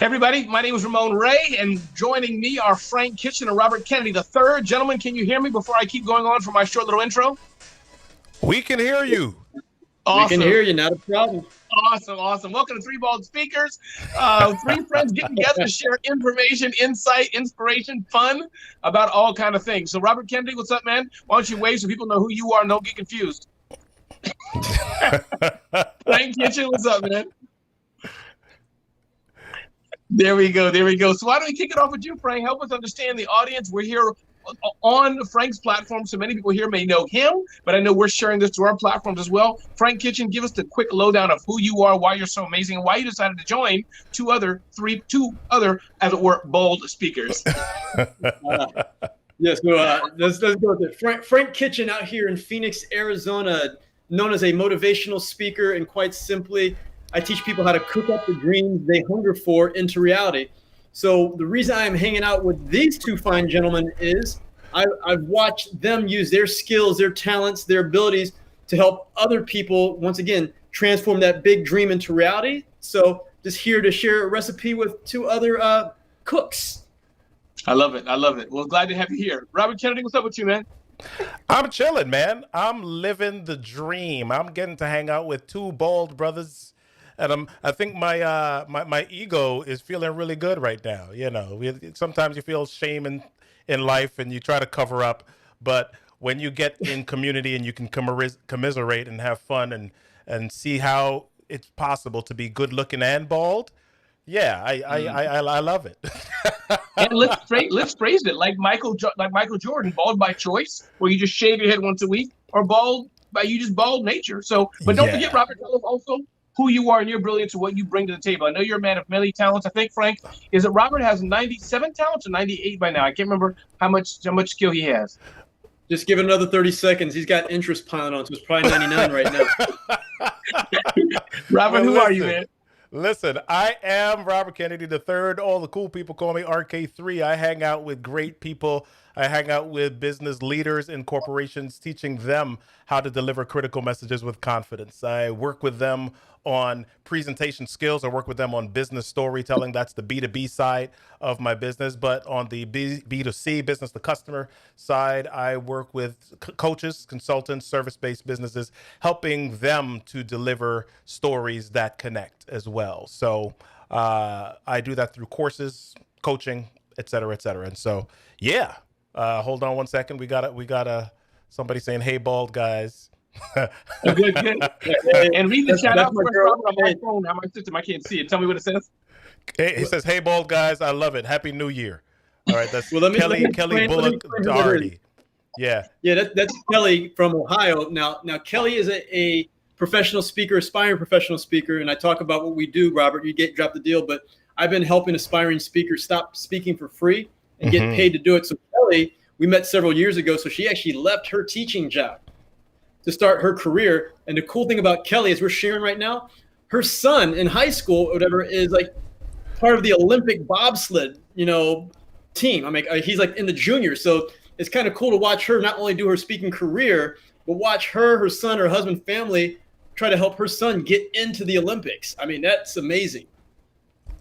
Everybody, my name is Ramon Ray, and joining me are Frank Kitchen and Robert Kennedy III. Gentlemen, can you hear me before I keep going on for my short little intro? We can hear you. Awesome. We can hear you, not a problem. Awesome. Welcome to Three Bald Speakers. Three friends get together to share information, insight, inspiration, fun about all kind of things. So, Robert Kennedy, what's up, man? Why don't you wave so people know who you are and don't get confused? Frank Kitchen, what's up, man? There we go. So why don't we kick it off with you, Frank? Help us understand the audience. We're here on Frank's platform, so many people here may know him, but I know we're sharing this to our platforms as well. Frank Kitchen, give us the quick lowdown of who you are, why you're so amazing, and why you decided to join two other, as it were, bold speakers. Yes, let's go with it. Frank Kitchen out here in Phoenix, Arizona, known as a motivational speaker, and quite simply, I teach people how to cook up the dreams they hunger for into reality. So the reason I am hanging out with these two fine gentlemen is I've watched them use their skills, their talents, their abilities to help other people, once again, transform that big dream into reality. So just here to share a recipe with two other cooks. I love it. Well, glad to have you here. Robert Kennedy, what's up with you, man? I'm chilling, man. I'm living the dream. I'm getting to hang out with two bald brothers. And I think my ego is feeling really good right now. You know, sometimes you feel shame in life and you try to cover up. But when you get in community and you can commiserate and have fun and see how it's possible to be good looking and bald, yeah, I love it. And let's phrase it like Michael Jordan, bald by choice, where you just shave your head once a week, or bald by you just bald nature. So, but don't forget, Robert, tell us also who you are and your brilliance and what you bring to the table. I know you're a man of many talents. I think, Frank, is it Robert has 97 talents or 98 by now? I can't remember how much skill he has. Just give it another 30 seconds. He's got interest piling on, so it's probably 99 right now. Robert, who are you, man? Listen, I am Robert Kennedy III. All the cool people call me RK3. I hang out with great people. I hang out with business leaders in corporations, teaching them how to deliver critical messages with confidence. I work with them on presentation skills. I work with them on business storytelling. That's the B2B side of my business. But on the B2C, business to customer side, I work with coaches, consultants, service-based businesses, helping them to deliver stories that connect as well. So I do that through courses, coaching, et cetera, et cetera. And so, yeah. Hold on one second. We got somebody saying, "Hey, bald guys." Good. And read the chat out for us, Robert, on my phone. On my system, I can't see it. Tell me what it says. It says, "Hey, bald guys, I love it. Happy New Year." All right, that's Kelly Bullock Doherty. Yeah, that's Kelly from Ohio. Now Kelly is a professional speaker, aspiring professional speaker, and I talk about what we do. Robert, you drop the deal, but I've been helping aspiring speakers stop speaking for free and get paid to do it. So Kelly, we met several years ago, so she actually left her teaching job to start her career. And the cool thing about Kelly is we're sharing right now, her son in high school or whatever is like part of the Olympic bobsled, team. I mean, he's like in the juniors. So it's kind of cool to watch her not only do her speaking career, but watch her son, her husband, family try to help her son get into the Olympics. I mean, that's amazing.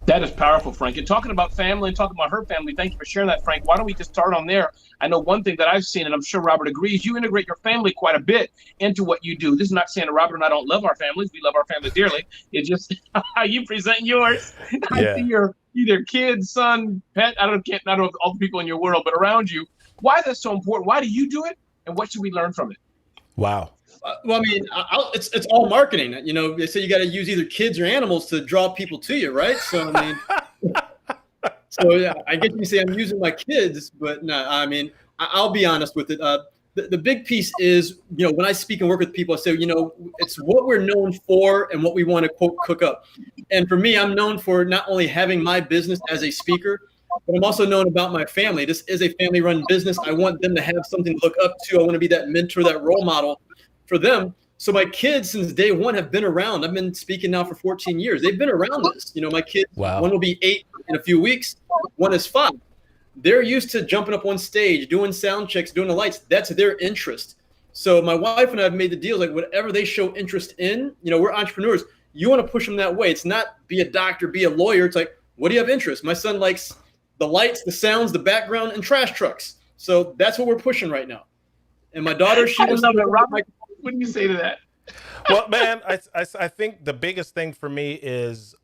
That is powerful, Frank. And talking about family and talking about her family, thank you for sharing that, Frank. Why don't we just start on there? I know one thing that I've seen, and I'm sure Robert agrees, you integrate your family quite a bit into what you do. This is not saying that Robert and I don't love our families. We love our family dearly. It's just how you present yours. Yeah. I see your either kid, son, pet, I don't know all the people in your world, but around you. Why is that so important? Why do you do it? And what should we learn from it? Wow. Well, I mean, it's all marketing. They say you got to use either kids or animals to draw people to you, right? So, I mean, yeah, I guess you can say I'm using my kids, but no, I mean, I'll be honest with it. The big piece is, when I speak and work with people, I say, it's what we're known for and what we want to, quote, cook up. And for me, I'm known for not only having my business as a speaker, but I'm also known about my family. This is a family-run business. I want them to have something to look up to. I want to be that mentor, that role model for them. So my kids since day one have been around. I've been speaking now for 14 years. They've been around this. My kids, wow. One will be 8 in a few weeks. One is 5. They're used to jumping up on stage, doing sound checks, doing the lights. That's their interest. So my wife and I have made the deal, like whatever they show interest in, we're entrepreneurs. You want to push them that way. It's not be a doctor, be a lawyer. It's like, What do you have interest? My son likes the lights, the sounds, the background, and trash trucks. So that's what we're pushing right now. And my daughter, she I wants love to it, Robert. What do you say to that? Well, man, I think the biggest thing for me is,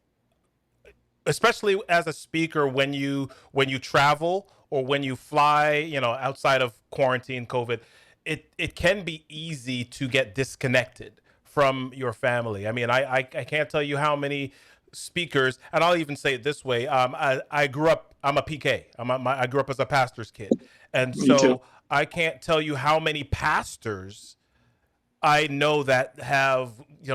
especially as a speaker, when you travel or when you fly, outside of quarantine, COVID, it can be easy to get disconnected from your family. I mean, I can't tell you how many speakers, and I'll even say it this way. I grew up, I'm a PK. I grew up as a pastor's kid. And Me too. so I can't tell you how many pastors I know that have,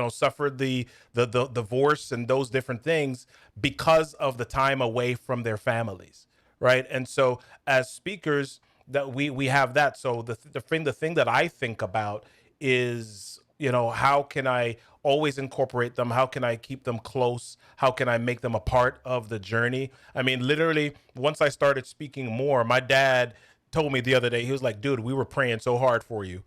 suffered the divorce and those different things because of the time away from their families, right? And so as speakers, that we have that. So the thing that I think about is, how can I always incorporate them? How can I keep them close? How can I make them a part of the journey? I mean, literally, once I started speaking more, my dad told me the other day, he was like, dude, we were praying so hard for you.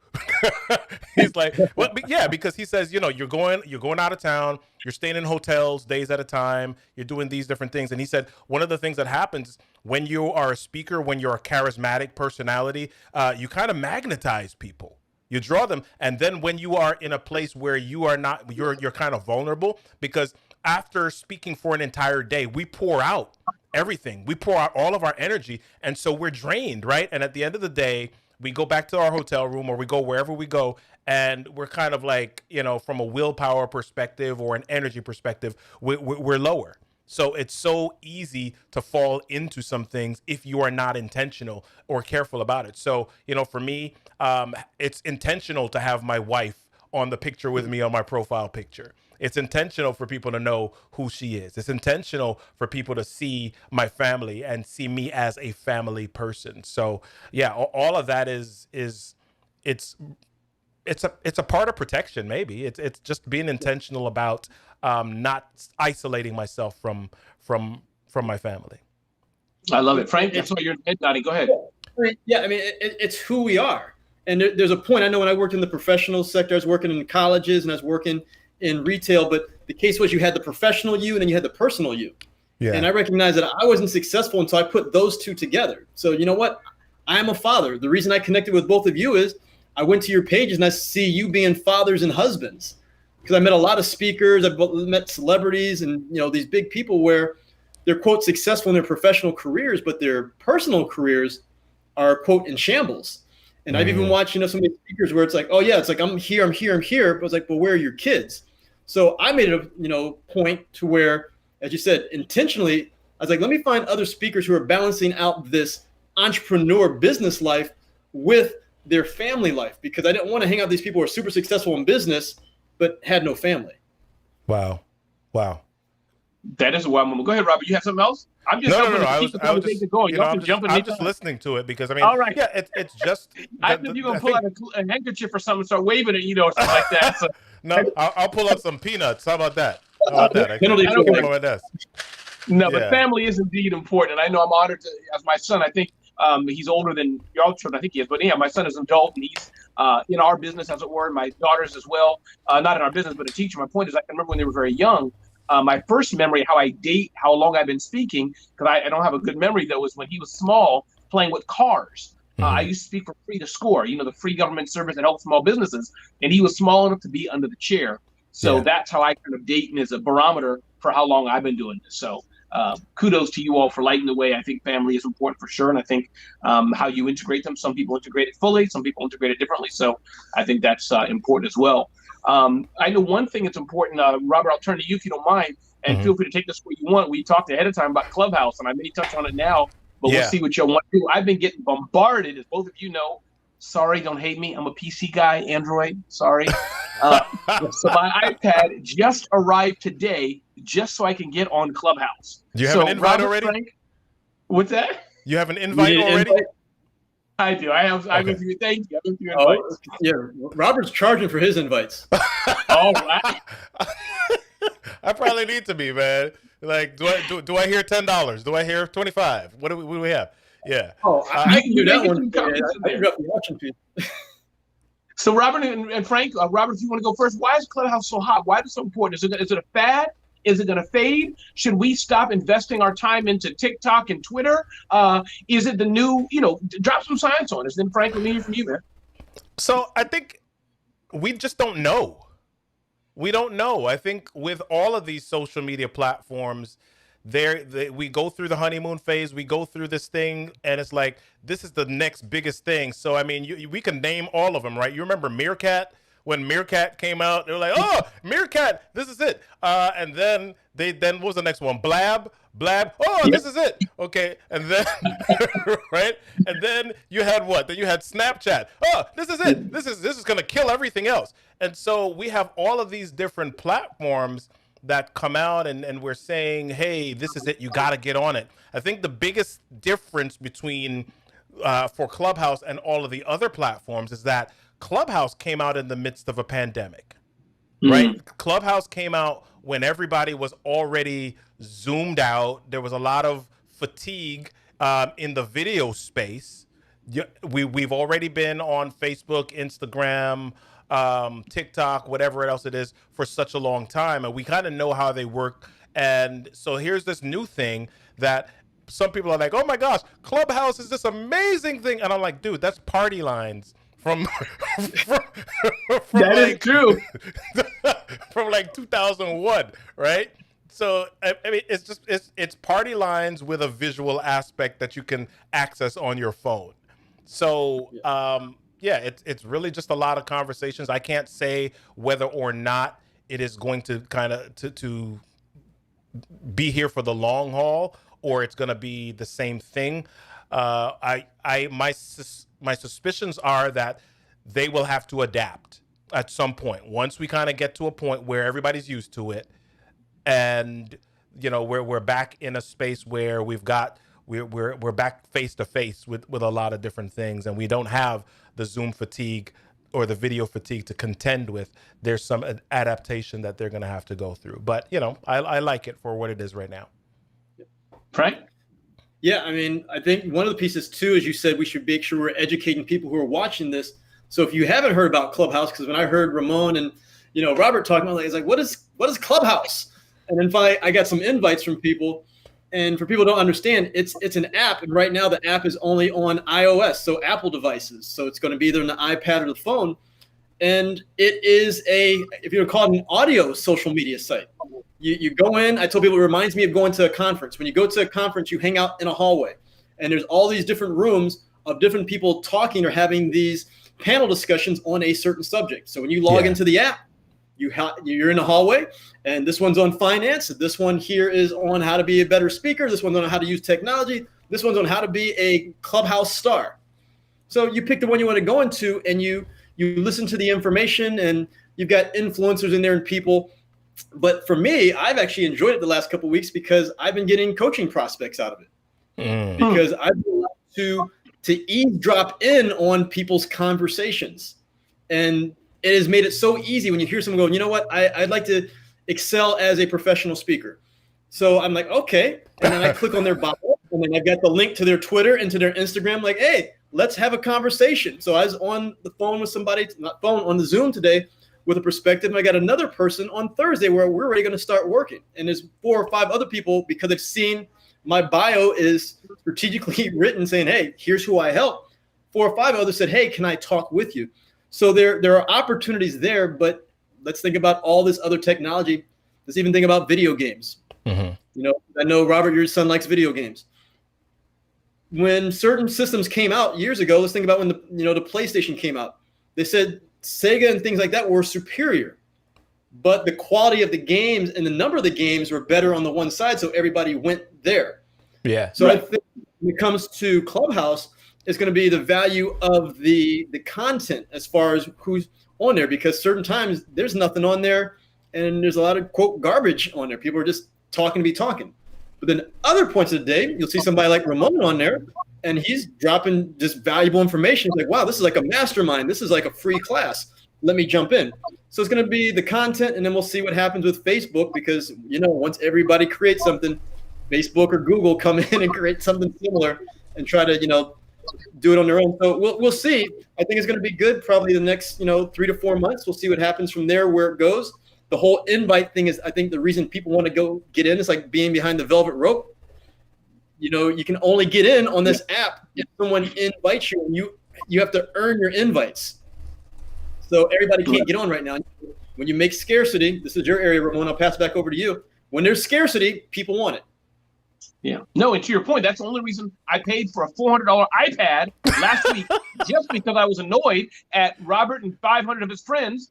He's like, well, yeah, because he says, you're going out of town, you're staying in hotels days at a time, you're doing these different things. And he said, one of the things that happens when you are a speaker, when you're a charismatic personality, you kind of magnetize people. You draw them. And then when you are in a place where you are not, you're kind of vulnerable, because after speaking for an entire day, we pour out everything. We pour out all of our energy. And so we're drained, right? And at the end of the day, we go back to our hotel room or we go wherever we go, and we're kind of like, from a willpower perspective or an energy perspective, we're lower. So it's so easy to fall into some things if you are not intentional or careful about it. So, for me, it's intentional to have my wife on the picture with me on my profile picture. It's intentional for people to know who she is. It's intentional for people to see my family and see me as a family person. So yeah, all of that is it's a part of protection. Maybe it's just being intentional about not isolating myself from my family. I love it, Frank. That's why you're head nodding. Go ahead. Yeah, I mean, it's who we are. And there's a point. I know when I worked in the professional sector, I was working in colleges and I was working in retail, but the case was you had the professional you and then you had the personal you. Yeah. And I recognized that I wasn't successful until I put those two together. So you know what? I am a father. The reason I connected with both of you is I went to your pages and I see you being fathers and husbands, because I met a lot of speakers. I've met celebrities and, these big people where they're, quote, successful in their professional careers, but their personal careers are, quote, in shambles. And I've even watched, some of these speakers where it's like, oh yeah, it's like, I'm here. But it's like, well, where are your kids? So I made it a, point to where, as you said, intentionally, I was like, let me find other speakers who are balancing out this entrepreneur business life with their family life, because I didn't want to hang out with these people who are super successful in business, but had no family. Wow. That is a wild moment. Go ahead, Robert. You have something else? I'm just no. I was just listening to it because all right. Yeah, it's just. I think you're gonna pull out a handkerchief or something, and start waving it, something like that. So. No, I'll pull out some peanuts. How about that? No, but family is indeed important. And I know I'm honored to, as my son, I think he's older than your children, I think he is. But yeah, my son is an adult and he's in our business, as it were, my daughters as well. Not in our business, but a teacher. My point is, I can remember when they were very young. My first memory, how long I've been speaking, because I don't have a good memory, though, was when he was small, playing with cars. I used to speak for Free to Score, the free government service that helps small businesses. And he was small enough to be under the chair. So that's how I kind of date and as a barometer for how long I've been doing this. So kudos to you all for lighting the way. I think family is important for sure. And I think how you integrate them, some people integrate it fully, some people integrate it differently. So I think that's important as well. I know one thing that's important, Robert, I'll turn to you if you don't mind, and feel free to take this where you want. We talked ahead of time about Clubhouse, and I may touch on it now, but we'll see what you'll want to do. I've been getting bombarded, as both of you know. Sorry, don't hate me. I'm a PC guy, Android. Sorry. So my iPad just arrived today, just so I can get on Clubhouse. Do you have an invite already? Frank, what's that? You have an invite already? I do. I have. Okay. Thank you. I have your invites. Yeah, Robert's charging for his invites. All right. I probably need to be, man. Like, do I hear $10? Do I hear $25? What do we have? Yeah. Oh, I can do that one. I grew up watching people. So Robert and Frank, Robert, if you want to go first, why is Clubhouse so hot? Why is it so important? Is it a fad? Is it going to fade? Should we stop investing our time into TikTok and Twitter? Is it the new, drop some science on us? Then Frank, let me hear from you, man. So I think we just don't know. We don't know. I think with all of these social media platforms, we go through the honeymoon phase, we go through this thing, and it's like, this is the next biggest thing. So, I mean, we can name all of them, right? You remember Meerkat? When Meerkat came out, they were like, oh, Meerkat, this is it. And then what was the next one? Blab, oh, yep. This is it. Okay, and then, right? And then you had what? Then you had Snapchat. Oh, this is it. This is going to kill everything else. And so we have all of these different platforms that come out and we're saying, hey, this is it. You got to get on it. I think the biggest difference between for Clubhouse and all of the other platforms is that Clubhouse came out in the midst of a pandemic, right? Clubhouse came out when everybody was already zoomed out. There was a lot of fatigue in the video space. We've already been on Facebook, Instagram, TikTok, whatever else it is, for such a long time, and we kind of know how they work. And so here's this new thing that some people are like, oh my gosh, Clubhouse is this amazing thing. And I'm like, dude, that's party lines from that is true. From like 2001, right? So I mean, it's party lines with a visual aspect that you can access on your phone. So it's really just a lot of conversations. I can't say whether or not it is going to kind of to be here for the long haul, or it's going to be the same thing. My suspicions are that they will have to adapt at some point. Once we kind of get to a point where everybody's used to it, and we're back in a space where we're back face to face with a lot of different things, and we don't have the Zoom fatigue or the video fatigue to contend with. There's some adaptation that they're going to have to go through. But I like it for what it is right now. Frank? Yeah, I mean, I think one of the pieces too, as you said, we should make sure we're educating people who are watching this. So if you haven't heard about Clubhouse, because when I heard Ramon and Robert talking about it, it's like, what is Clubhouse? And then finally, I got some invites from people, and for people who don't understand, it's an app, and right now the app is only on iOS, so Apple devices. So it's going to be either on the iPad or the phone, and it is if you would call it an audio social media site. You go in. I told people it reminds me of going to a conference. When you go to a conference, you hang out in a hallway, and there's all these different rooms of different people talking or having these panel discussions on a certain subject. So when you log into the app, you're in the hallway, and this one's on finance. This one here is on how to be a better speaker. This one's on how to use technology. This one's on how to be a Clubhouse star. So you pick the one you want to go into, and you listen to the information, and you've got influencers in there and people. But for me, I've actually enjoyed it the last couple of weeks because I've been getting coaching prospects out of it. Because I've been able to eavesdrop in on people's conversations. And it has made it so easy when you hear someone go, you know what, I'd like to excel as a professional speaker. So I'm like, okay. And then I click on their bio, and then I've got the link to their Twitter and to their Instagram, like, hey, let's have a conversation. So I was on the phone with somebody, on the Zoom today, with a perspective. And I got another person on Thursday where we're already going to start working. And there's 4 or 5 other people, because they've seen my bio is strategically written saying, hey, here's who I help. 4 or 5 others said, hey, can I talk with you? So there are opportunities there, but let's think about all this other technology. Let's even think about video games. I know, Robert, your son likes video games. When certain systems came out years ago, let's think about when the PlayStation came out. They said Sega and things like that were superior, but the quality of the games and the number of the games were better on the one side, so everybody went there. Yeah. So I think when it comes to Clubhouse, it's going to be the value of the content as far as who's on there, because certain times there's nothing on there, and there's a lot of, quote, garbage on there. People are just talking to be talking. But then other points of the day, you'll see somebody like Ramon on there, and he's dropping just valuable information. It's like, wow, this is like a mastermind. This is like a free class. Let me jump in. So it's going to be the content, and then we'll see what happens with Facebook, because, once everybody creates something, Facebook or Google come in and create something similar and try to, do it on their own. So we'll see. I think it's going to be good probably the next, 3 to 4 months. We'll see what happens from there, where it goes. the whole invite thing is, I think the reason people want to go get in is like being behind the velvet rope. You know, you can only get in on this app if someone invites you, and you have to earn your invites. So everybody can't get on right now. When you make scarcity, this is your area, Ramon, I'll pass it back over to you. When there's scarcity, people want it. Yeah. No, and to your point, that's the only reason I paid for a $400 iPad last week, just because I was annoyed at Robert and 500 of his friends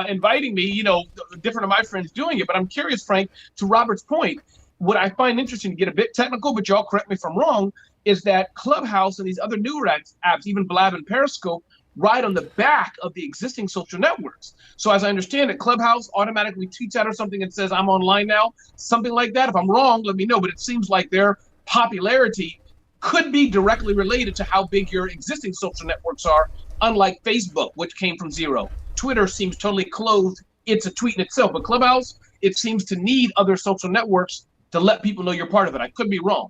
inviting me, you know, different of my friends doing it. But I'm curious, Frank, to Robert's point, what I find interesting, to get a bit technical, but y'all correct me if I'm wrong, is that Clubhouse and these other newer apps, even Blab and Periscope, ride on the back of the existing social networks. So as I understand it, Clubhouse automatically tweets out or something and says, I'm online now, something like that. If I'm wrong, let me know. But it seems like their popularity could be directly related to how big your existing social networks are, unlike Facebook, which came from zero. Twitter seems totally closed. It's a tweet in itself. But Clubhouse, it seems to need other social networks to let people know you're part of it. I could be wrong.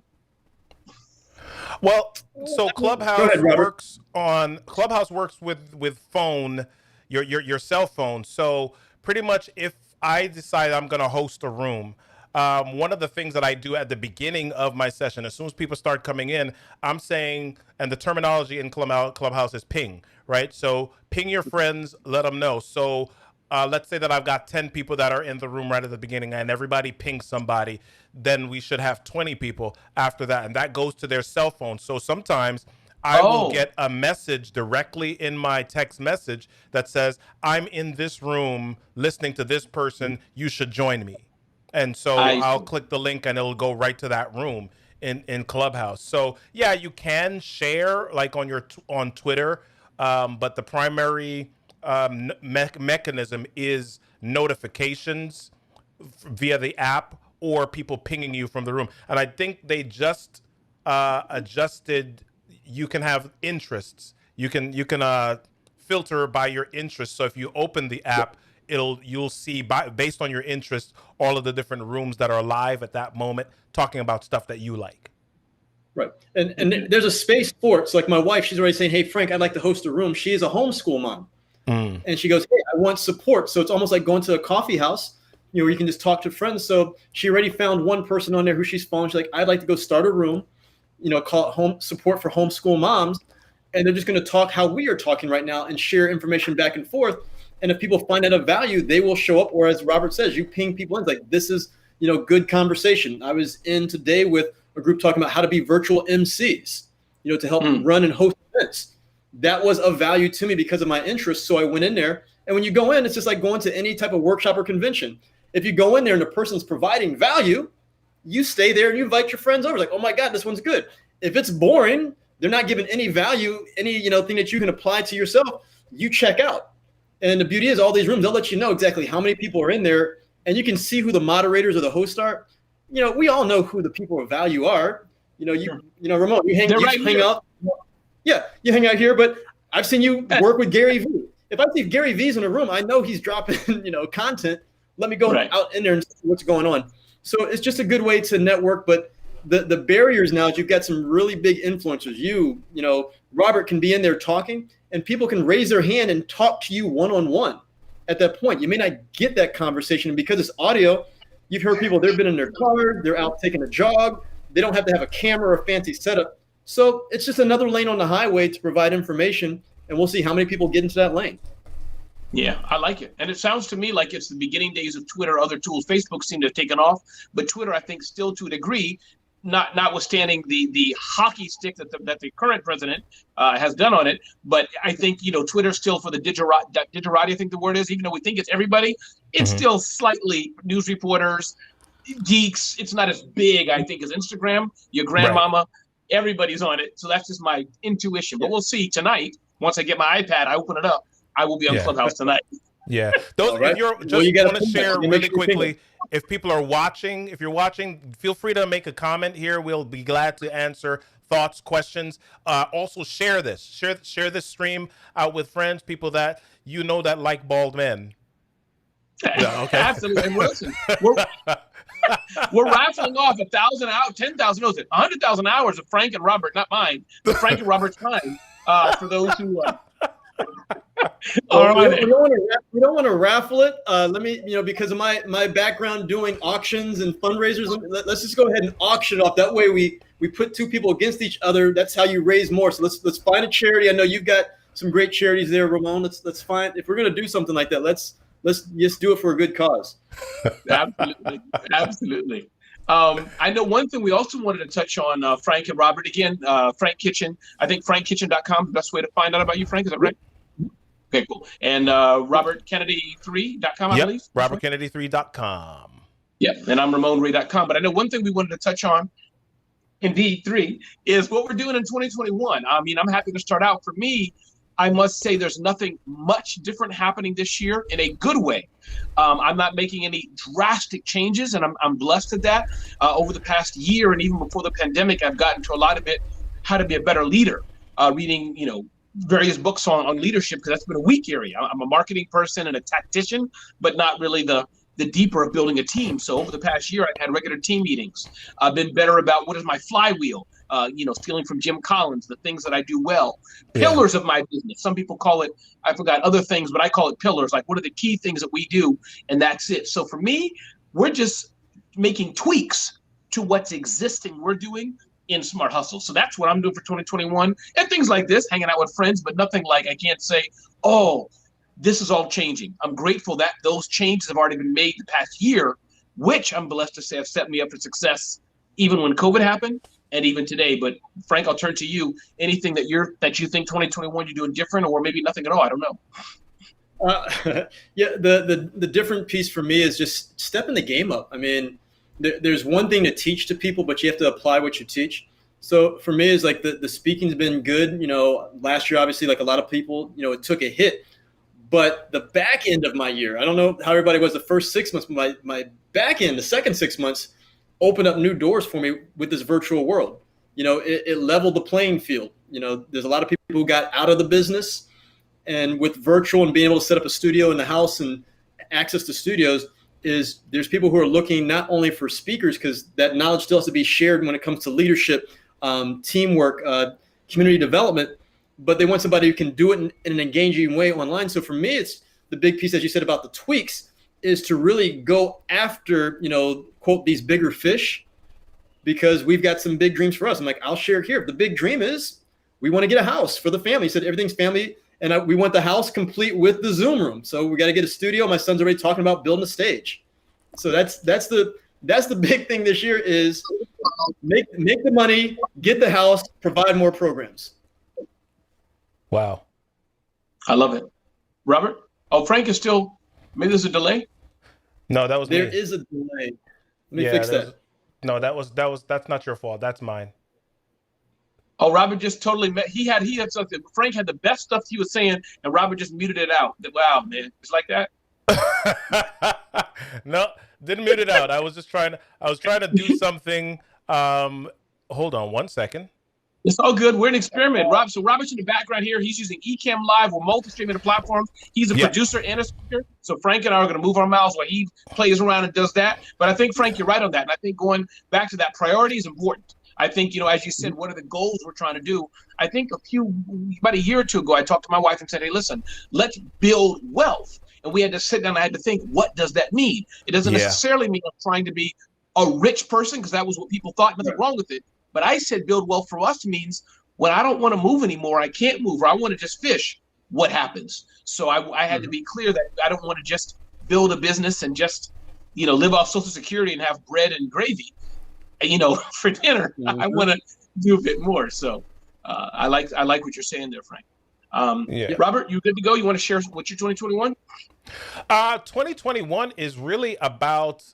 Well, so Clubhouse works with phone, your cell phone. So pretty much, if I decide I'm going to host a room, one of the things that I do at the beginning of my session, as soon as people start coming in, I'm saying, and the terminology in Clubhouse is ping, right? So ping your friends, let them know. So let's say that I've got 10 people that are in the room right at the beginning, and everybody pings somebody, then we should have 20 people after that. And that goes to their cell phone. So sometimes I will get a message directly in my text message that says, I'm in this room listening to this person, you should join me. And so I'll click the link and it'll go right to that room in Clubhouse. So yeah, you can share like on Twitter, but the primary mechanism is notifications via the app or people pinging you from the room. And I think they just adjusted. You can have interests. You can filter by your interests. So if you open the app, you'll see based on your interests all of the different rooms that are live at that moment talking about stuff that you like. Right. And there's a space for it. So like my wife, she's already saying, hey, Frank, I'd like to host a room. She is a homeschool mom. And she goes, hey, I want support. So it's almost like going to a coffee house, you know, where you can just talk to friends. So she already found one person on there who she's following. She's like, I'd like to go start a room, you know, call it home support for homeschool moms. And they're just going to talk how we are talking right now and share information back and forth. And if people find that of value, they will show up. Or as Robert says, you ping people in. It's like, this is, you know, good conversation. I was in today with a group talking about how to be virtual MCs, you know, to help run and host events. That was of value to me because of my interest. So I went in there. And when you go in, it's just like going to any type of workshop or convention. If you go in there and the person's providing value, you stay there and you invite your friends over. Like, oh my God, this one's good. If it's boring, they're not giving any value, any, you know, thing that you can apply to yourself, you check out. And the beauty is all these rooms, they'll let you know exactly how many people are in there, and you can see who the moderators or the hosts are. You know, we all know who the people of value are. You know, you know, Ramon, you hang out. Yeah, you hang out here, but I've seen you work with Gary Vee. If I see Gary Vee's in a room, I know he's dropping, you know, content. Let me go out in there and see what's going on. So it's just a good way to network. But the barriers now is you've got some really big influencers. You know, Robert can be in there talking, and people can raise their hand and talk to you one-on-one. At that point, you may not get that conversation. And because it's audio, you've heard people, they've been in their car, they're out taking a jog. They don't have to have a camera or a fancy setup. So it's just another lane on the highway to provide information, and we'll see how many people get into that lane. Yeah, I like it. And it sounds to me like it's the beginning days of Twitter, other tools. Facebook seem to have taken off, but Twitter, I think, still to a degree, notwithstanding the hockey stick that the current president has done on it. But I think, you know, Twitter still for the digerati, I think the word is, even though we think it's everybody, it's still slightly news reporters, geeks. It's not as big, I think, as Instagram, your grandmama. Right. Everybody's on it. So that's just my intuition. But we'll see tonight. Once I get my iPad, I open it up, I will be on Clubhouse tonight. Yeah. Those, right. If you want to share really quickly, if people are watching, if you're watching, feel free to make a comment here. We'll be glad to answer thoughts, questions. Also share this. Share this stream out with friends, people that you know that like bald men. Yeah, okay. Absolutely. And listen, we're raffling off 1,000 hours, 10,000, 100,000 hours of Frank and Robert, not mine, but Frank and Robert's time for those who All right. We don't want to raffle it. Let me, because of my background doing auctions and fundraisers, let's just go ahead and auction it off. That way we put two people against each other. That's how you raise more. So let's find a charity. I know you've got some great charities there, Ramon. Let's find, if we're going to do something like that, let's just do it for a good cause. Absolutely. Absolutely. I know one thing we also wanted to touch on, Frank and Robert, again, Frank Kitchen. I think frankkitchen.com is the best way to find out about you, Frank. Is that right? Okay, cool. And robertkennedy3.com, I believe. robertkennedy3.com. Yeah, and I'm ramonray.com. But I know one thing we wanted to touch on, indeed, 3, is what we're doing in 2021. I mean, I'm happy to start out. For me, I must say there's nothing much different happening this year in a good way. I'm not making any drastic changes, and I'm blessed at that. Over the past year and even before the pandemic, I've gotten to a lot of it, how to be a better leader, reading, various books on leadership, because that's been a weak area. I'm a marketing person and a tactician, but not really the deeper of building a team. So over the past year, I've had regular team meetings. I've been better about what is my flywheel, stealing from Jim Collins, the things that I do well, pillars of my business. Some people call it, I forgot other things, but I call it pillars. Like, what are the key things that we do? And that's it. So for me, we're just making tweaks to what's existing we're doing in Smart Hustle. So that's what I'm doing for 2021, and things like this, hanging out with friends, but nothing like I can't say, oh, this is all changing. I'm grateful that those changes have already been made the past year, which I'm blessed to say have set me up for success, even when COVID happened and even today. But Frank, I'll turn to you. Anything that you think 2021 you're doing different, or maybe nothing at all? I don't know. The different piece for me is just stepping the game up. I mean, there's one thing to teach to people, but you have to apply what you teach. So for me, it's like the speaking's been good. Last year, obviously, like a lot of people, it took a hit. But the back end of my year, I don't know how everybody was the first 6 months, but my back end, the second 6 months, opened up new doors for me with this virtual world. It leveled the playing field. There's a lot of people who got out of the business, and with virtual and being able to set up a studio in the house and access to studios, there's people who are looking not only for speakers, because that knowledge still has to be shared when it comes to leadership, teamwork, community development, but they want somebody who can do it in an engaging way online. So for me, it's the big piece, as you said, about the tweaks, is to really go after, quote, these bigger fish, because we've got some big dreams for us. I'm like, I'll share here. The big dream is we want to get a house for the family. He said everything's family. And we want the house complete with the Zoom room. So we got to get a studio. My son's already talking about building a stage. So that's the big thing this year, is make the money, get the house, provide more programs. Wow. I love it. Robert? Oh, Frank is still, maybe there's a delay? No, that was me. There is a delay. Let me fix that. No, that's not your fault. That's mine. Oh, Robert just totally he had something. Frank had the best stuff he was saying, and Robert just muted it out. Wow, man, it's like that. No, didn't mute it out. I was trying to do something. Hold on 1 second. It's all good. We're an experiment, Rob. So Robert's in the background here. He's using Ecamm Live. We're multi-streaming the platforms. He's a producer and a speaker. So Frank and I are going to move our mouths while he plays around and does that. But I think, Frank, you're right on that. And I think going back to that, priority is important. I think, as you said, what are the goals we're trying to do? I think about a year or two ago, I talked to my wife and said, hey, listen, let's build wealth. And we had to sit down and I had to think, what does that mean? It doesn't necessarily mean I'm trying to be a rich person, because that was what people thought, nothing wrong with it. But I said build wealth for us means when I don't want to move anymore, I can't move, or I want to just fish, what happens? So I had to be clear that I don't want to just build a business and just, live off Social Security and have bread and gravy, for dinner. I want to do a bit more. So I like what you're saying there, Frank. Robert, you good to go? You want to share what's your 2021? 2021 is really about,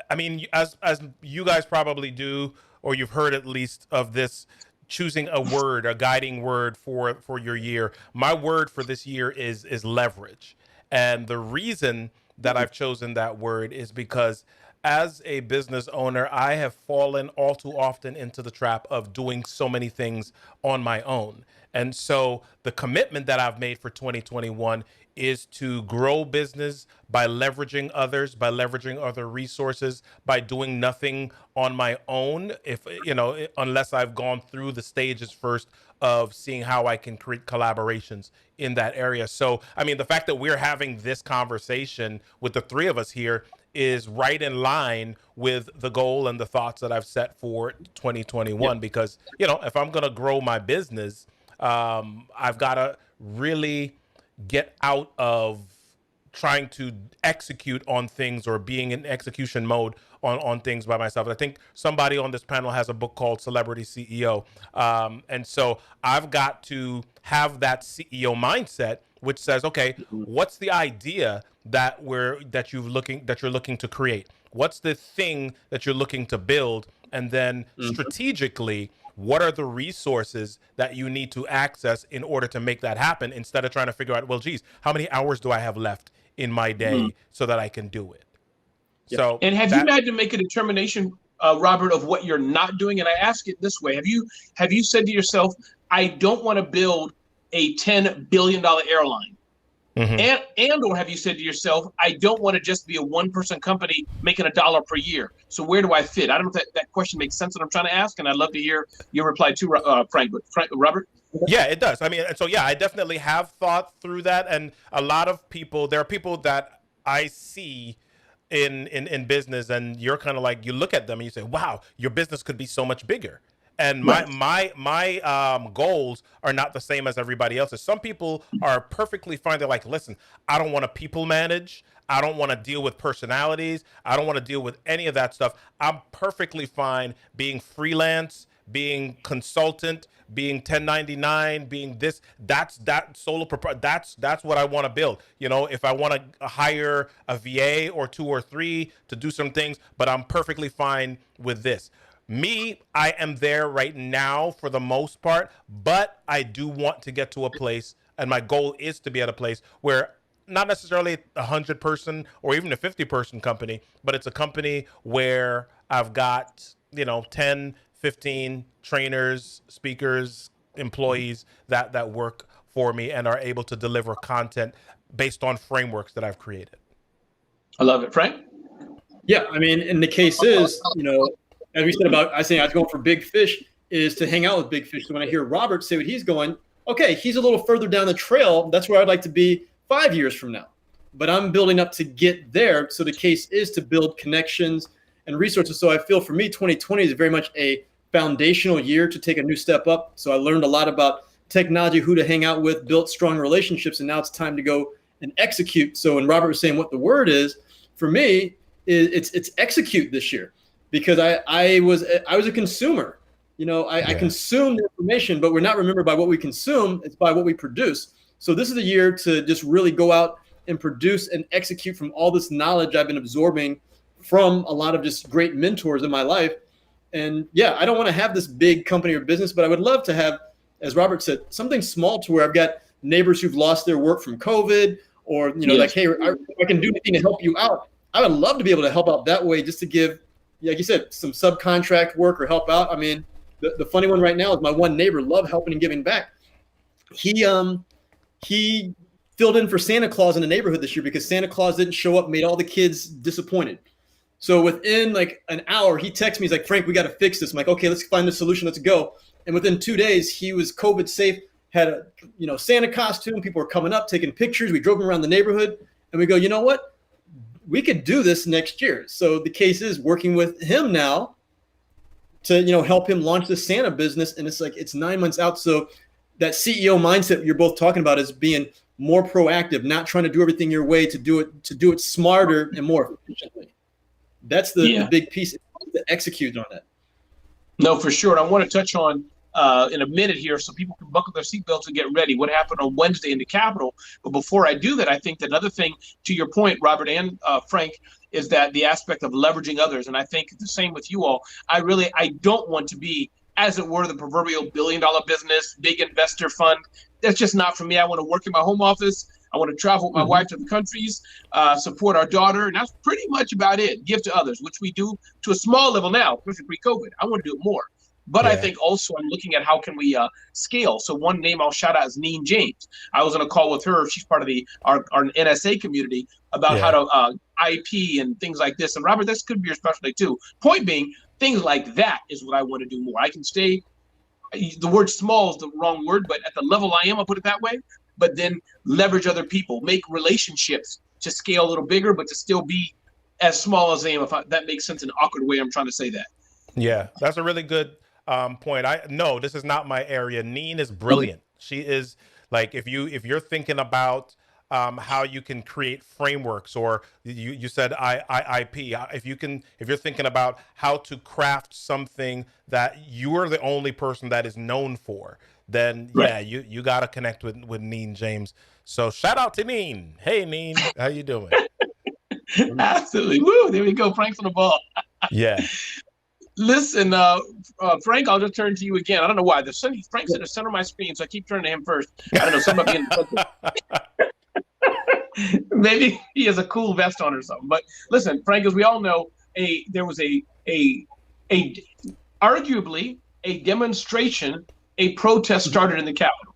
as you guys probably do, or you've heard at least of this, choosing a word, a guiding word for your year. My word for this year is leverage. And the reason that I've chosen that word is because as a business owner, I have fallen all too often into the trap of doing so many things on my own. And so the commitment that I've made for 2021 is to grow business by leveraging others, by leveraging other resources, by doing nothing on my own, if unless I've gone through the stages first of seeing how I can create collaborations in that area. So, I mean, the fact that we're having this conversation with the three of us here is right in line with the goal and the thoughts that I've set for 2021. Because, if I'm going to grow my business, I've got to really get out of trying to execute on things or being in execution mode on things by myself. I think somebody on this panel has a book called Celebrity CEO. And so I've got to have that CEO mindset, which says, okay, what's the idea that you're looking to create? What's the thing that you're looking to build? And then strategically, what are the resources that you need to access in order to make that happen, instead of trying to figure out, well, geez, how many hours do I have left in my day so that I can do it? Yeah. So, and have you had to make a determination, Robert, of what you're not doing? And I ask it this way: have you said to yourself, I don't want to build a $10 billion airline? And or have you said to yourself, I don't want to just be a one-person company making $1 per year? So where do I fit? I don't know if that question makes sense that I'm trying to ask, and I'd love to hear your reply to Frank. But Robert? Yeah, it does. I mean, so yeah, I definitely have thought through that. And a lot of people, there are people that I see in business, and you're kind of like, you look at them and you say, wow, your business could be so much bigger. And my goals are not the same as everybody else's. Some people are perfectly fine. They're like, listen, I don't want to people manage. I don't want to deal with personalities. I don't want to deal with any of that stuff. I'm perfectly fine being freelance, being consultant, being 1099, being this. That's what I want to build. If I want to hire a VA or 2 or 3 to do some things, but I'm perfectly fine with this. Me, I am there right now for the most part, but I do want to get to a place, and my goal is to be at a place where not necessarily a 100-person or even a 50-person company, but it's a company where I've got, 10, 15 trainers, speakers, employees that work for me and are able to deliver content based on frameworks that I've created. I love it. Frank? Yeah, I mean, and the case is, as we said about, I was going for big fish, is to hang out with big fish. So when I hear Robert say what he's going, okay, he's a little further down the trail. That's where I'd like to be 5 years from now. But I'm building up to get there. So the case is to build connections and resources. So I feel for me, 2020 is very much a foundational year to take a new step up. So I learned a lot about technology, who to hang out with, built strong relationships, and now it's time to go and execute. So when Robert was saying what the word is, for me, it's execute this year. Because I was a consumer, I consumed information, but we're not remembered by what we consume; it's by what we produce. So this is a year to just really go out and produce and execute from all this knowledge I've been absorbing from a lot of just great mentors in my life. And yeah, I don't want to have this big company or business, but I would love to have, as Robert said, something small to where I've got neighbors who've lost their work from COVID, or like, hey, I can do anything to help you out. I would love to be able to help out that way, just to give, like you said, some subcontract work or help out. I mean, the funny one right now is my one neighbor, love helping and giving back. He filled in for Santa Claus in the neighborhood this year because Santa Claus didn't show up, made all the kids disappointed. So within like an hour, he texts me, he's like, Frank, we got to fix this. I'm like, okay, let's find the solution. Let's go. And within 2 days, he was COVID safe, had a Santa costume. People were coming up, taking pictures. We drove him around the neighborhood, and we go, you know what? We could do this next year. So the case is working with him now to, help him launch the Santa business. And it's 9 months out. So that CEO mindset you're both talking about is being more proactive, not trying to do everything your way, to do it smarter and more efficiently. That's the big piece, to execute on that. No, for sure. And I want to touch on in a minute here so people can buckle their seatbelts and get ready what happened on Wednesday in the Capitol. But before I do that, I think that another thing, to your point, Robert and Frank, is that the aspect of leveraging others. And I think the same with you all. I don't want to be, as it were, the proverbial billion-dollar business, big investor fund. That's just not for me. I want to work in my home office. I want to travel with my wife to the countries, support our daughter. And that's pretty much about it. Give to others, which we do to a small level now, especially pre-COVID. I want to do it more. But I Yeah. think also I'm looking at how can we scale. So one name I'll shout out is Neen James. I was on a call with her. She's part of our NSA community about how Yeah. to IP and things like this. And Robert, this could be your specialty too. Point being, things like that is what I want to do more. I can stay. The word small is the wrong word, but at the level I am, I'll put it that way. But then leverage other people, make relationships to scale a little bigger, but to still be as small as I am. That makes sense in an awkward way, I'm trying to say that. Yeah, that's a really good point. I no, this is not my area. Neen is Okay. brilliant. She is like if you're thinking about how you can create frameworks, or you said IP. If you're thinking about how to craft something that you're the only person that is known for, then Right. yeah, you got to connect with Neen James. So shout out to Neen. Hey Neen, how you doing? Absolutely. Woo, there we go. Frank's on the ball. Yeah. Listen, Frank, I'll just turn to you again. I don't know why. Frank's in the center of my screen, so I keep turning to him first. I don't know, something about being maybe he has a cool vest on or something. But listen, Frank, as we all know, there was a arguably a demonstration, a protest started in the Capitol.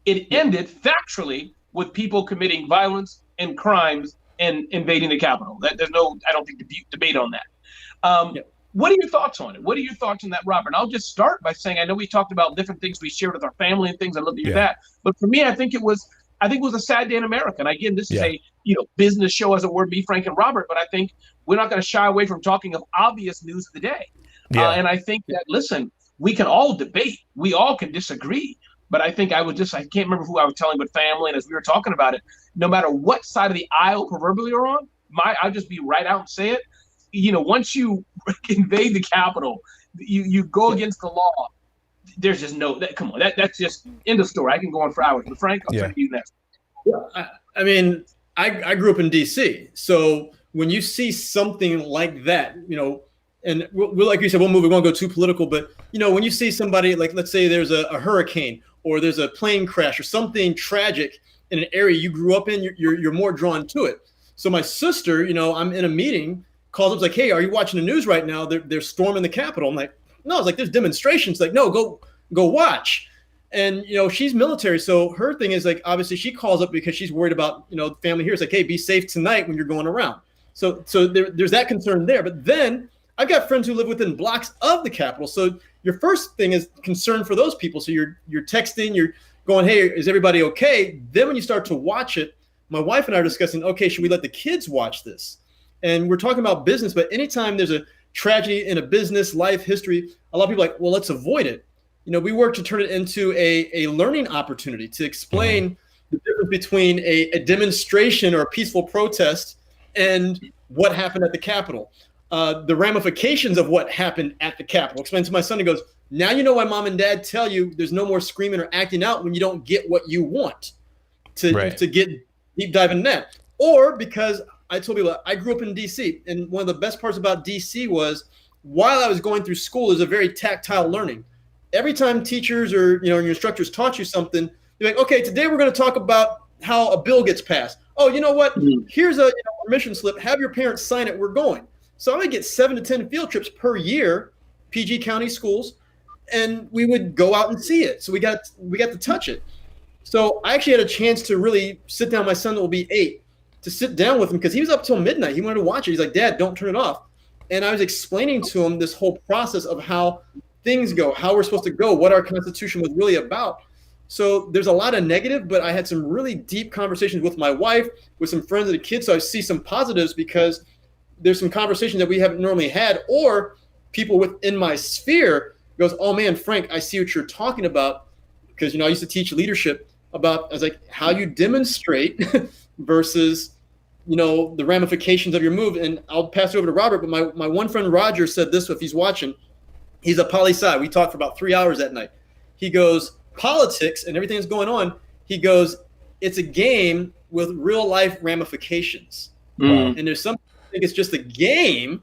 It ended factually with people committing violence and crimes and invading the Capitol. There's no, I don't think, debate on that. What are your thoughts on it? What are your thoughts on that, Robert? And I'll just start by saying I know we talked about different things we shared with our family and things. I'd love to hear that. But for me, I think it was a sad day in America. And again, this is a business show, as it were, me, Frank, and Robert. But I think we're not going to shy away from talking of obvious news of the day. And I think that, listen, we can all debate. We all can disagree. But I think I can't remember who I was telling, but family. And as we were talking about it, no matter what side of the aisle proverbially you're on, I'll just be right out and say it. Once you invade the Capitol, you go against the law. There's just come on. That's just end of story. I can go on for hours. But Frank, I'll turn to you next. Yeah, I mean, I grew up in D.C. So when you see something like that, and like you said, we won't go too political, but when you see somebody, like, let's say there's a hurricane or there's a plane crash or something tragic in an area you grew up in, you're more drawn to it. So my sister, I'm in a meeting, calls up, like, hey, are you watching the news right now? They're storming the Capitol. I'm like, no. It's like, there's demonstrations. Like, no, go watch. And she's military, so her thing is, like, obviously she calls up because she's worried about family here. It's like, hey, be safe tonight when you're going around. So there's that concern there. But then I've got friends who live within blocks of the Capitol. So your first thing is concern for those people. So you're texting, you're going, hey, is everybody okay? Then when you start to watch it, my wife and I are discussing, okay, should we let the kids watch this? And we're talking about business, but anytime there's a tragedy in a business, life, history, a lot of people are like, well, let's avoid it. We work to turn it into a learning opportunity to explain the difference between a demonstration or a peaceful protest and what happened at the Capitol. The ramifications of what happened at the Capitol. Explain to my son, he goes, now you know why mom and dad tell you there's no more screaming or acting out when you don't get what you want to get deep dive in that. Or because I told people I grew up in D.C. and one of the best parts about D.C. was while I was going through school, is a very tactile learning. Every time teachers or your instructors taught you something, they're like, okay, today we're going to talk about how a bill gets passed. Oh, you know what? Here's a permission slip. Have your parents sign it. We're going. So I'm going to get 7 to 10 field trips per year, PG County schools, and we would go out and see it. So we got to touch it. So I actually had a chance to really sit down. My son will be 8. To sit down with him because he was up till midnight. He wanted to watch it. He's like, Dad, don't turn it off. And I was explaining to him this whole process of how things go, how we're supposed to go, what our Constitution was really about. So there's a lot of negative, but I had some really deep conversations with my wife, with some friends and the kids. So I see some positives because there's some conversations that we haven't normally had, or people within my sphere goes, oh man, Frank, I see what you're talking about. Because, I used to teach leadership about, I was like, how you demonstrate versus, the ramifications of your move. And I'll pass it over to Robert, but my one friend Roger said this, if he's watching, he's a poli-sci. We talked for about 3 hours that night. He goes, politics and everything that's going on, he goes, it's a game with real life ramifications. And there's some think it's just a game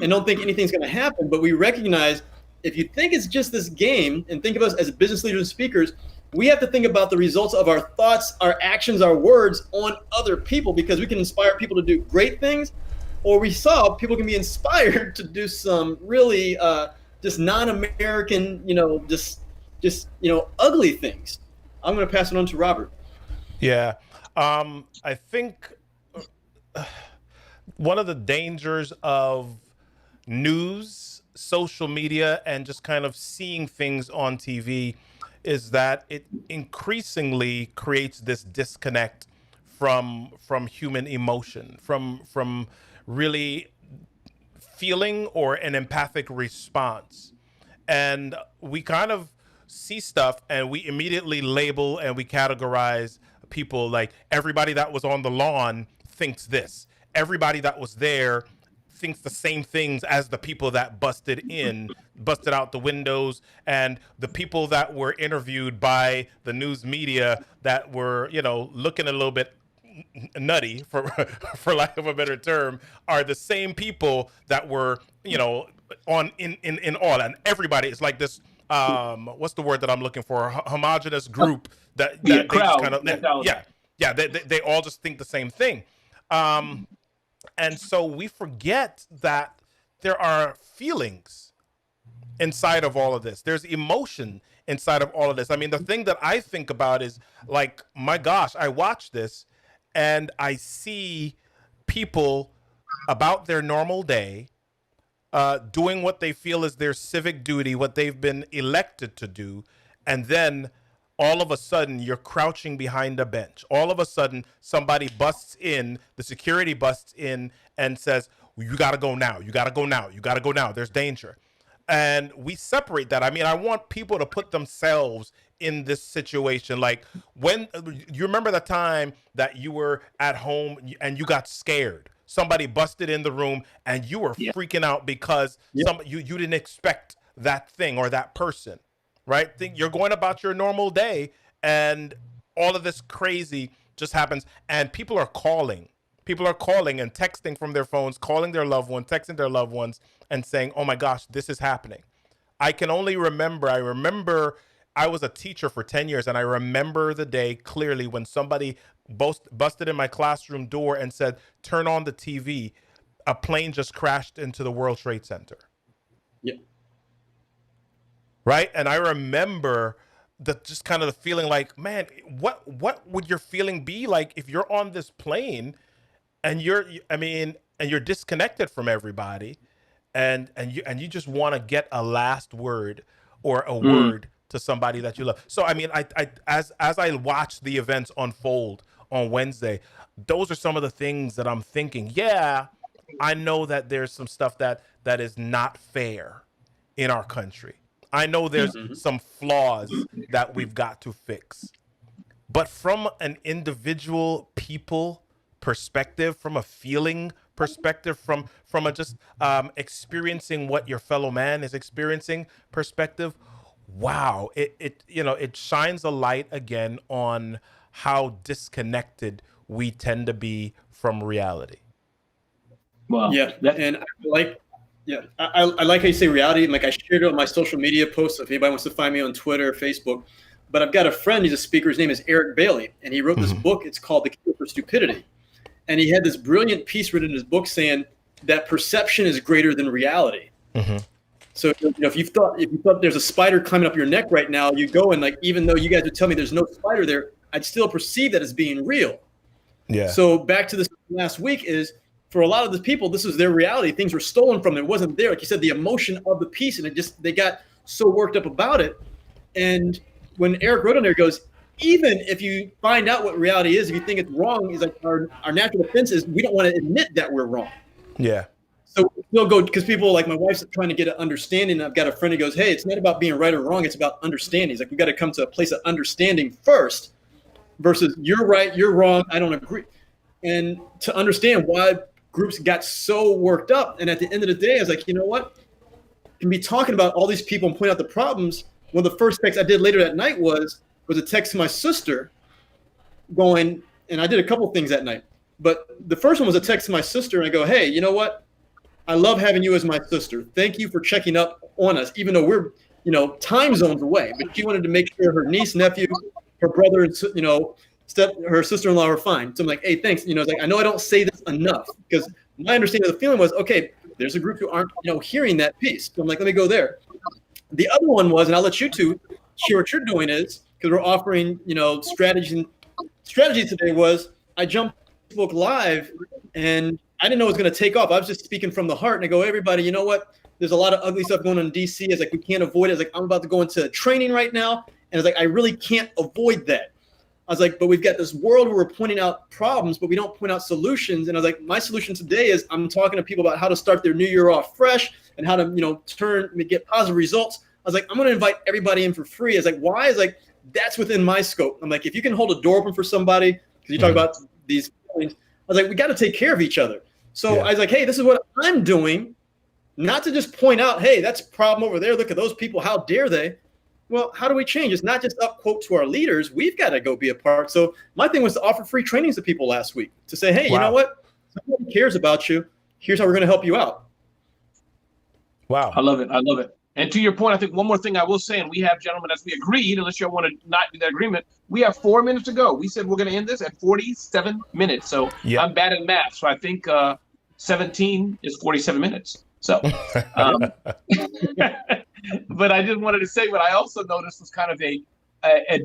and don't think anything's going to happen. But we recognize if you think it's just this game and think of us as business leaders and speakers, we have to think about the results of our thoughts, our actions, our words on other people, because we can inspire people to do great things, or we saw people can be inspired to do some really just non-American, just ugly things. I'm going to pass it on to Robert. Yeah. I think one of the dangers of news, social media, and just kind of seeing things on TV is that it increasingly creates this disconnect from human emotion, from really feeling or an empathic response. And we kind of see stuff and we immediately label and we categorize people, like everybody that was on the lawn thinks this, everybody that was there thinks the same things as the people that busted out the windows, and the people that were interviewed by the news media that were, looking a little bit nutty, for lack of a better term, are the same people that were, on in all. And everybody is like this, what's the word that I'm looking for, homogenous group that they just kind of, they all just think the same thing. And so we forget that there are feelings inside of all of this. There's emotion inside of all of this. I mean, the thing that I think about is, like, my gosh, I watch this and I see people about their normal day, doing what they feel is their civic duty, what they've been elected to do. And then all of a sudden you're crouching behind a bench. All of a sudden somebody busts in, the security busts in and says, well, you got to go now. You got to go now. You got to go now. There's danger. And we separate that. I mean, I want people to put themselves in this situation. Like, when you remember the time that you were at home and you got scared, somebody busted in the room and you were freaking out because you didn't expect that thing or that person, right? You're going about your normal day and all of this crazy just happens, and people are calling and texting from their phones, calling their loved ones, texting their loved ones and saying, oh my gosh, this is happening. I remember I was a teacher for 10 years, and I remember the day clearly when somebody busted in my classroom door and said, turn on the TV. A plane just crashed into the World Trade Center. Yeah. Right? And I remember just kind of the feeling like, man, what would your feeling be like if you're on this plane and you're disconnected from everybody, and you just want to get a last word or a word to somebody that you love. So I mean, as I watch the events unfold on Wednesday, those are some of the things that I'm thinking. Yeah, I know that there's some stuff that is not fair in our country. I know there's some flaws that we've got to fix. But from an individual people perspective, from a feeling perspective, from a just experiencing what your fellow man is experiencing perspective, wow, it shines a light again on how disconnected we tend to be from reality. Well, yeah, and I like how you say reality. Like, I shared it on my social media posts. If anybody wants to find me on Twitter or Facebook, but I've got a friend. He's a speaker. His name is Eric Bailey, and he wrote this book. It's called The Cure for Stupidity. And he had this brilliant piece written in his book saying that perception is greater than reality. So, if you thought there's a spider climbing up your neck right now, you go and, like, even though you guys would tell me there's no spider there, I'd still perceive that as being real. Yeah. So back to this last week is, for a lot of the people, this is their reality. Things were stolen from them. It wasn't there. Like you said, the emotion of the piece, and they got so worked up about it. And when Eric wrote on there, he goes, even if you find out what reality is, if you think it's wrong, he's like, our natural defense is we don't want to admit that we're wrong. Yeah. So we'll go, because people, like my wife's trying to get an understanding. I've got a friend who goes, hey, it's not about being right or wrong. It's about understanding. He's like, we've got to come to a place of understanding first versus you're right, you're wrong, I don't agree. And to understand why groups got so worked up. And at the end of the day, I was like, you know what? You can be talking about all these people and point out the problems. One of the first texts I did later that night was a text to my sister going, and I did a couple things that night. But the first one was a text to my sister, and I go, hey, you know what? I love having you as my sister. Thank you for checking up on us, even though we're, time zones away. But she wanted to make sure her niece, nephew, her brother, and, her sister-in-law were fine. So I'm like, hey, thanks. It's like, I know I don't say this enough, because my understanding of the feeling was, okay, there's a group who aren't, hearing that piece. So I'm like, let me go there. The other one was, and I'll let you two share what you're doing, is because we're offering, strategy today, was I jumped Facebook Live and I didn't know it was going to take off. I was just speaking from the heart, and I go, everybody, you know what? There's a lot of ugly stuff going on in DC. It's like, we can't avoid it. It's like, I'm about to go into training right now. And it's like, I really can't avoid that. I was like, but we've got this world where we're pointing out problems, but we don't point out solutions. And I was like, my solution today is I'm talking to people about how to start their new year off fresh and how to, get positive results. I was like, I'm going to invite everybody in for free. I was like, why? I was like, that's within my scope. I'm like, if you can hold a door open for somebody, because you talk about these things, I was like, we got to take care of each other. So I was like, hey, this is what I'm doing, not to just point out, hey, that's a problem over there. Look at those people. How dare they? Well, how do we change? It's not just up quote to our leaders. We've got to go be a part. So my thing was to offer free trainings to people last week to say, hey, you know what? Somebody cares about you. Here's how we're going to help you out. Wow. I love it. I love it. And to your point, I think one more thing I will say, and we have, gentlemen, as we agreed, unless you want to not do that agreement, we have 4 minutes to go. We said we're going to end this at 47 minutes. So I'm bad at math. So I think 17 is 47 minutes. So, but I just wanted to say what I also noticed was kind of a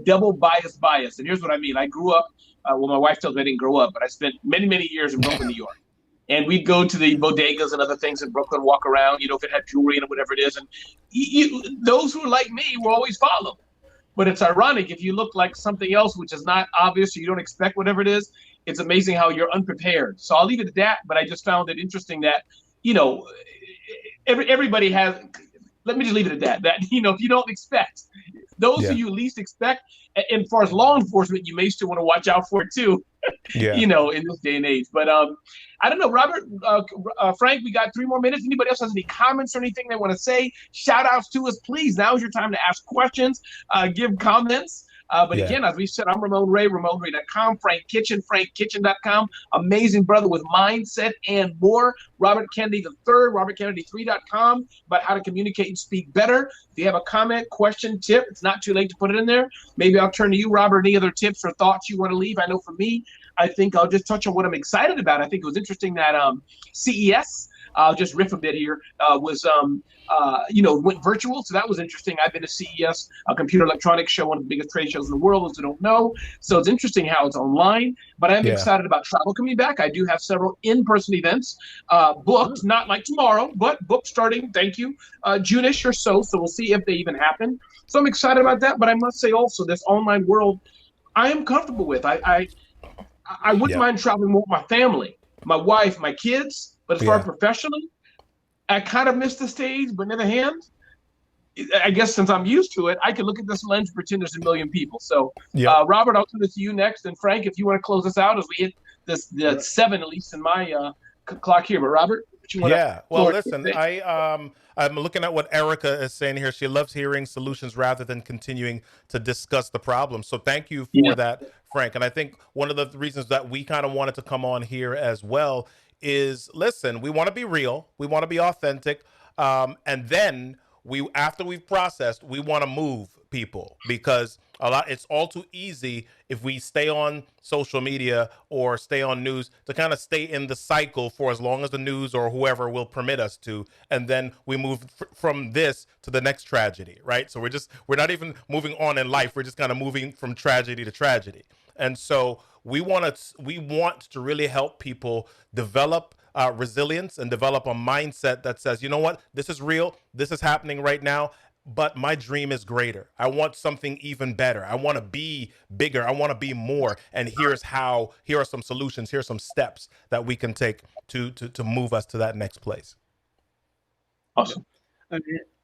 double bias. And here's what I mean. I grew up, well, my wife tells me I didn't grow up, but I spent many, many years in Brooklyn, New York. And we'd go to the bodegas and other things in Brooklyn, walk around, if it had jewelry and whatever it is. And those who are like me will always follow. But it's ironic, if you look like something else, which is not obvious, or you don't expect whatever it is, it's amazing how you're unprepared. So I'll leave it at that. But I just found it interesting that, everybody has, let me just leave it at that, if you don't expect, those who you least expect, and as far as law enforcement, you may still want to watch out for it too, in this day and age. But I don't know, Robert, Frank, we got 3 more minutes. Anybody else has any comments or anything they want to say? Shout outs to us, please. Now is your time to ask questions, give comments. But again, as we said, I'm Ramon Ray, RamonRay.com, Frank Kitchen, FrankKitchen.com. Amazing brother with mindset and more. Robert Kennedy III, RobertKennedy3.com, about how to communicate and speak better. If you have a comment, question, tip, it's not too late to put it in there. Maybe I'll turn to you, Robert. Any other tips or thoughts you want to leave? I know for me, I think I'll just touch on what I'm excited about. I think it was interesting that CES, I'll just riff a bit here, went virtual. So that was interesting. I've been to CES, a computer electronics show, one of the biggest trade shows in the world, those who don't know. So it's interesting how it's online, but I'm excited about travel coming back. I do have several in-person events booked, not like tomorrow, but booked starting, thank you, June-ish or so. So we'll see if they even happen. So I'm excited about that. But I must say also, this online world, I am comfortable with. I wouldn't mind traveling more with my family, my wife, my kids. But as far as professionally, I kind of miss the stage. But on the other hand, I guess since I'm used to it, I can look at this lens and pretend there's a million people. So, Robert, I'll turn this to you next. And Frank, if you want to close us out as we hit the 7, at least in my clock here. But Robert, what you want to? Well, listen, I'm looking at what Erica is saying here. She loves hearing solutions rather than continuing to discuss the problem. So thank you for that, Frank. And I think one of the reasons that we kind of wanted to come on here as well is, listen, we want to be real, we want to be authentic, and then after we've processed, we want to move people, because it's all too easy if we stay on social media or stay on news to kind of stay in the cycle for as long as the news or whoever will permit us to, and then we move from this to the next tragedy, right? So we're not even moving on in life, we're just kind of moving from tragedy to tragedy. And so we want to really help people develop resilience and develop a mindset that says, you know what, this is real, this is happening right now, but my dream is greater. I want something even better. I want to be bigger. I want to be more. And here are some solutions. Here are some steps that we can take to move us to that next place. Awesome.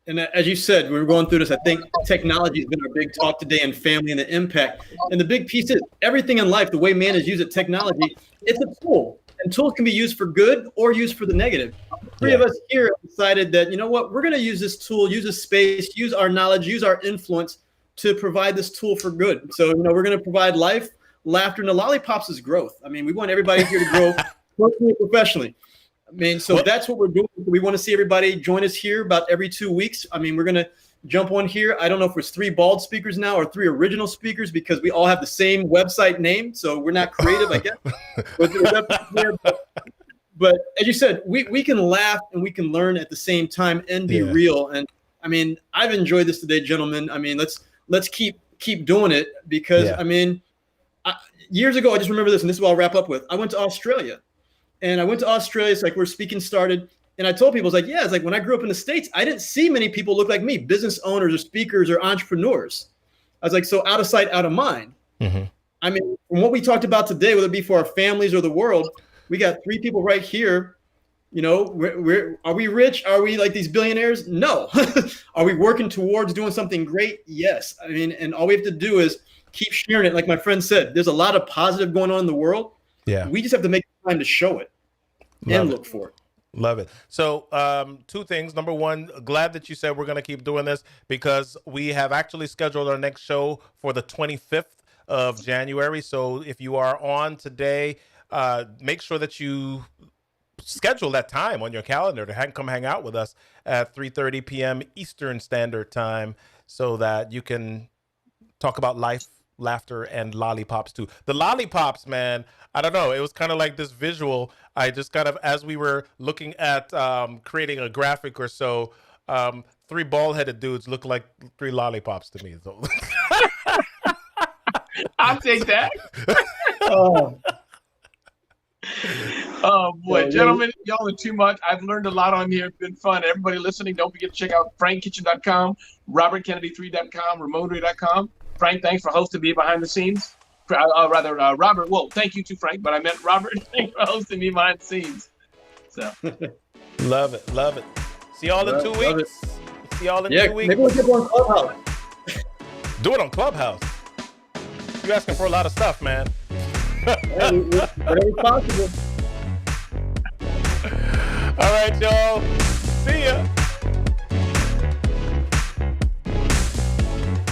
And as you said, we were going through this. I think technology has been our big talk today, and family and the impact. And the big piece is everything in life, the way man has used it, technology, it's a tool. And tools can be used for good or used for the negative. Three of us here have decided that, you know what, we're going to use this tool, use this space, use our knowledge, use our influence to provide this tool for good. So, we're going to provide life, laughter, and the Lollipops is growth. I mean, we want everybody here to grow personally and professionally. I mean, so that's what we're doing. We want to see everybody join us here about every 2 weeks. I mean, we're going to jump on here. I don't know if it's 3 bald speakers now or 3 original speakers, because we all have the same website name. So we're not creative, I guess. But as you said, we can laugh and we can learn at the same time and be real. And I mean, I've enjoyed this today, gentlemen. I mean, let's keep doing it because I mean, years ago, I just remember this, and this is what I'll wrap up with. I went to Australia, and I went to Australia. It's like where speaking started. And I told people, it's like, yeah, it's like when I grew up in the States, I didn't see many people look like me, business owners or speakers or entrepreneurs. I was like, so out of sight, out of mind. Mm-hmm. I mean, from what we talked about today, whether it be for our families or the world, we got 3 people right here. You know, are we rich? Are we like these billionaires? No. Are we working towards doing something great? Yes. I mean, and all we have to do is keep sharing it. Like my friend said, there's a lot of positive going on in the world. Yeah. We just have to make time to show it and look for it. Love it. So 2 things. Number 1, glad that you said we're going to keep doing this because we have actually scheduled our next show for the 25th of January. So if you are on today, make sure that you schedule that time on your calendar to come hang out with us at 3:30 p.m. Eastern Standard Time so that you can talk about life, laughter, and lollipops too. The lollipops, man, I don't know. It was kind of like this visual. I just kind of, as we were looking at creating a graphic or so, 3 bald-headed dudes look like 3 lollipops to me. So. I'll take that. Oh boy, gentlemen, y'all are too much. I've learned a lot on here. It's been fun. Everybody listening, don't forget to check out frankkitchen.com, robertkennedy3.com, ramonray.com. Frank, thanks for hosting me behind the scenes. Robert, whoa, thank you to Frank, but I meant Robert. Thanks for hosting me behind the scenes. So, love it. See y'all in 2 weeks. See y'all in 2 weeks. Maybe we'll get one Clubhouse. Do it on Clubhouse. You're asking for a lot of stuff, man. Whatever possible. All right, y'all. See ya.